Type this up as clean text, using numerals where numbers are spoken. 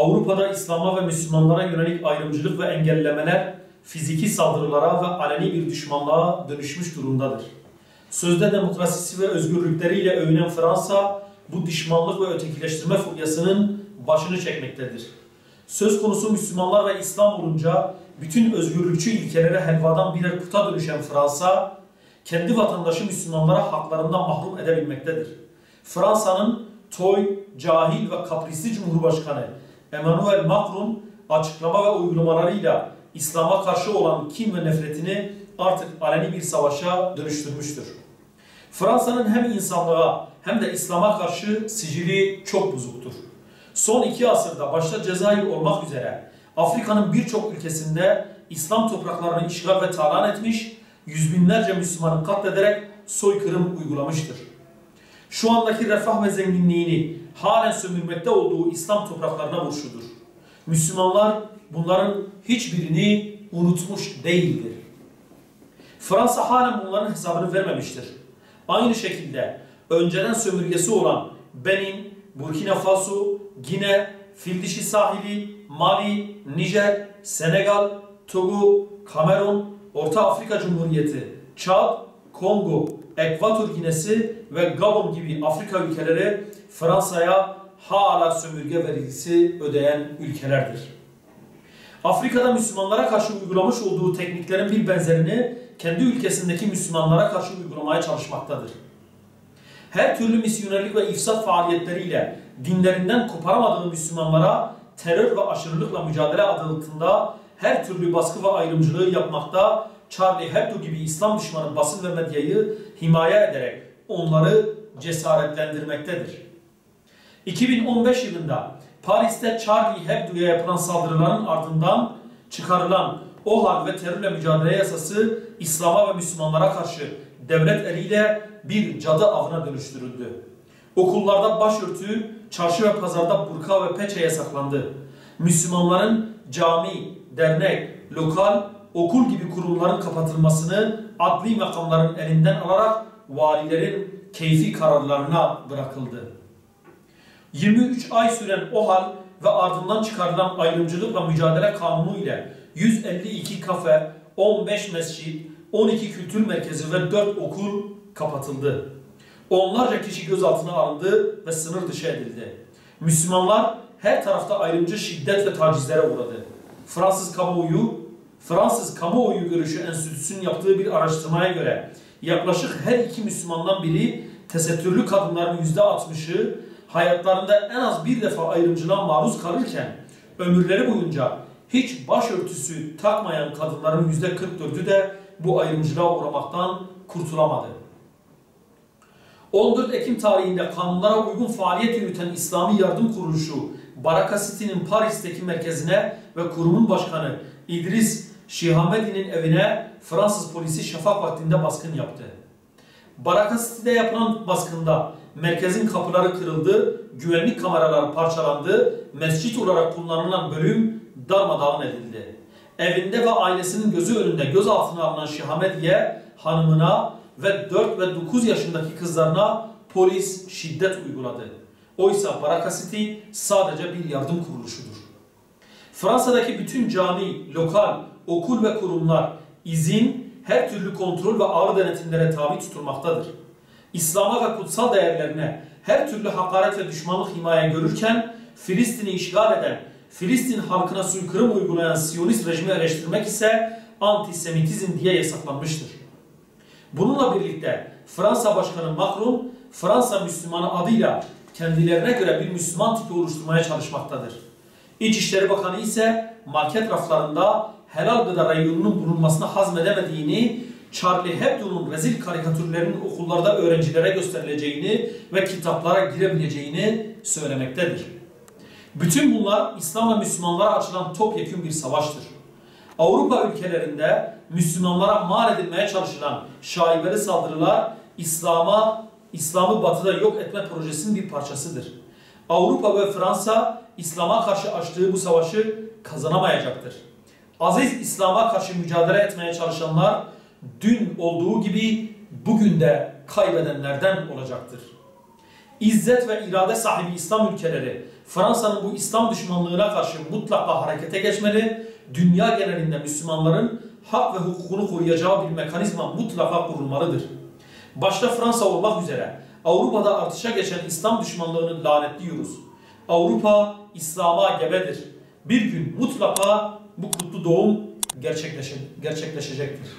Avrupa'da İslam'a ve Müslümanlara yönelik ayrımcılık ve engellemeler fiziki saldırılara ve aleni bir düşmanlığa dönüşmüş durumdadır. Sözde demokrasisi ve özgürlükleriyle övünen Fransa, bu düşmanlık ve ötekileştirme furyasının başını çekmektedir. Söz konusu Müslümanlar ve İslam olunca bütün özgürlükçü ilkelere helvadan birer puta dönüşen Fransa, kendi vatandaşı Müslümanlara haklarından mahrum edebilmektedir. Fransa'nın toy, cahil ve kaprisli Cumhurbaşkanı Emmanuel Macron açıklama ve uygulamalarıyla İslam'a karşı olan kin ve nefretini artık aleni bir savaşa dönüştürmüştür. Fransa'nın hem insanlığa hem de İslam'a karşı sicili çok bozuktur. Son 2 asırda başta Cezayir olmak üzere Afrika'nın birçok ülkesinde İslam topraklarını işgal ve talan etmiş, yüz binlerce Müslümanı katlederek soykırım uygulamıştır. Şu andaki refah ve zenginliğini halen sömürmekte olduğu İslam topraklarına vuruşudur. Müslümanlar bunların hiçbirini unutmuş değildir. Fransa halen bunların hesabını vermemiştir. Aynı şekilde önceden sömürgesi olan Benin, Burkina Faso, Gine, Fildişi sahili, Mali, Nijer, Senegal, Togo, Kamerun, Orta Afrika Cumhuriyeti, Çad, Kongo, Ekvator Ginesi ve Gabon gibi Afrika ülkeleri Fransa'ya hala sömürge vergisi ödeyen ülkelerdir. Afrika'da Müslümanlara karşı uygulamış olduğu tekniklerin bir benzerini kendi ülkesindeki Müslümanlara karşı uygulamaya çalışmaktadır. Her türlü misyonerlik ve ifsat faaliyetleriyle dinlerinden koparamadığı Müslümanlara terör ve aşırılıkla mücadele adı altında her türlü baskı ve ayrımcılığı yapmakta, Charlie Hebdo gibi İslam düşmanı basın ve medyayı himaye ederek onları cesaretlendirmektedir. 2015 yılında Paris'te Charlie Hebdo'ya yapılan saldırıların ardından çıkarılan OHAL ve terörle mücadele yasası İslam'a ve Müslümanlara karşı devlet eliyle bir cadı avına dönüştürüldü. Okullarda başörtü, çarşı ve pazarda burka ve peçe yasaklandı. Müslümanların cami, dernek, lokal, okul gibi kurumların kapatılmasını adli makamların elinden alarak valilerin keyfi kararlarına bırakıldı. 23 ay süren OHAL ve ardından çıkarılan ayrımcılıkla mücadele kanunu ile 152 kafe, 15 mescit, 12 kültür merkezi ve 4 okul kapatıldı. Onlarca kişi gözaltına alındı ve sınır dışı edildi. Müslümanlar her tarafta ayrımcı şiddet ve tacizlere uğradı. Fransız Kamuoyu Görüşü Enstitüsü'nün yaptığı bir araştırmaya göre yaklaşık her 2 Müslümandan biri tesettürlü kadınların %60'ı hayatlarında en az bir defa ayrımcılığa maruz kalırken ömürleri boyunca hiç başörtüsü takmayan kadınların %44'ü de bu ayrımcılığa uğramaktan kurtulamadı. 14 Ekim tarihinde kanunlara uygun faaliyet yürüten İslami Yardım Kuruluşu Baraka City'nin Paris'teki merkezine ve kurumun başkanı İdris Şihamedi'nin evine Fransız polisi şafak vaktinde baskın yaptı. Baraka City'de yapılan baskında merkezin kapıları kırıldı, güvenlik kameraları parçalandı, mescit olarak kullanılan bölüm darmadağın edildi. Evinde ve ailesinin gözü önünde gözaltına alınan Şihamediye hanımına ve 4 ve 9 yaşındaki kızlarına polis şiddet uyguladı. Oysa Baraka City sadece bir yardım kuruluşudur. Fransa'daki bütün cami, lokal, okul ve kurumlar izin, her türlü kontrol ve ağır denetimlere tabi tutulmaktadır. İslam'a ve kutsal değerlerine her türlü hakaret ve düşmanlık himaye görürken Filistin'i işgal eden, Filistin halkına soykırım uygulayan Siyonist rejimi eleştirmek ise antisemitizm diye yasaklanmıştır. Bununla birlikte Fransa Başkanı Macron, Fransa Müslümanı adıyla kendilerine göre bir Müslüman tipi oluşturmaya çalışmaktadır. İçişleri Bakanı ise market raflarında helal gıda reyonunun bulunmasına hazmedemediğini, Charlie Hebdo'nun rezil karikatürlerinin okullarda öğrencilere gösterileceğini ve kitaplara girebileceğini söylemektedir. Bütün bunlar İslam ve Müslümanlara açılan topyekün bir savaştır. Avrupa ülkelerinde Müslümanlara mal edilmeye çalışılan şaibeli saldırılar İslam'ı batıda yok etme projesinin bir parçasıdır. Avrupa ve Fransa İslam'a karşı açtığı bu savaşı kazanamayacaktır. Aziz İslam'a karşı mücadele etmeye çalışanlar dün olduğu gibi bugün de kaybedenlerden olacaktır. İzzet ve irade sahibi İslam ülkeleri Fransa'nın bu İslam düşmanlığına karşı mutlaka harekete geçmeli, dünya genelinde Müslümanların hak ve hukukunu koruyacağı bir mekanizma mutlaka kurulmalıdır. Başta Fransa olmak üzere Avrupa'da artışa geçen İslam düşmanlığını lanetliyoruz. Avrupa İslam'a gebedir. Bir gün mutlaka bu kutlu doğum gerçekleşecektir.